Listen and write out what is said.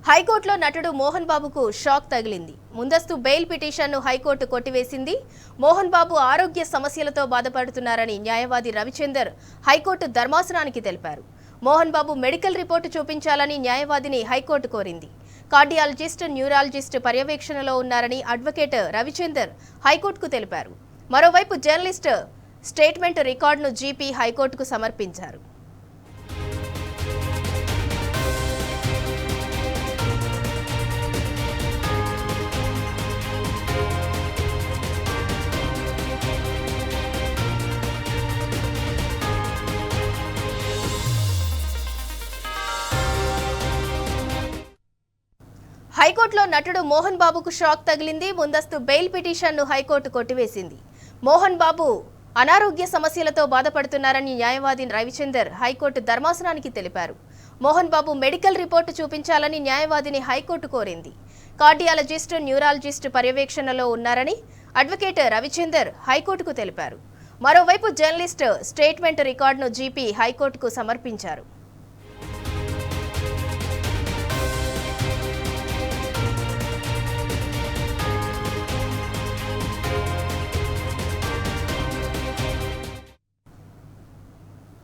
హైకోర్టులో నటుడు మోహన్ బాబుకు షాక్ తగిలింది. ముందస్తు బెయిల్ పిటిషన్ను హైకోర్టు కొట్టివేసింది. మోహన్ బాబు ఆరోగ్య సమస్యలతో బాధపడుతున్నారని న్యాయవాది రవిచందర్ హైకోర్టు ధర్మాసనానికి తెలిపారు. మోహన్ బాబు మెడికల్ రిపోర్టు చూపించాలని న్యాయవాదిని హైకోర్టు కోరింది. కార్డియాలజిస్ట్, న్యూరాలజిస్ట్ పర్యవేక్షణలో ఉన్నారని అడ్వకేట్ రవిచందర్ హైకోర్టుకు తెలిపారు. మరోవైపు జర్నలిస్ట్ స్టేట్మెంట్ రికార్డును జీపీ హైకోర్టుకు సమర్పించారు. హైకోర్టులో నటుడు మోహన్ బాబుకు షాక్ తగిలింది. ముందస్తు బెయిల్ పిటిషన్ను హైకోర్టు కొట్టివేసింది. మోహన్ బాబు అనారోగ్య సమస్యలతో బాధపడుతున్నారని న్యాయవాది రవిచందర్ హైకోర్టు ధర్మాసనానికి తెలిపారు. మోహన్ బాబు మెడికల్ రిపోర్టు చూపించాలని న్యాయవాదిని హైకోర్టు కోరింది. కార్డియాలజిస్ట్, న్యూరాలజిస్ట్ పర్యవేక్షణలో ఉన్నారని అడ్వకేట్ రవిచందర్ హైకోర్టుకు తెలిపారు. మరోవైపు జర్నలిస్ట్ స్టేట్మెంట్ రికార్డును జీపీ హైకోర్టుకు సమర్పించారు.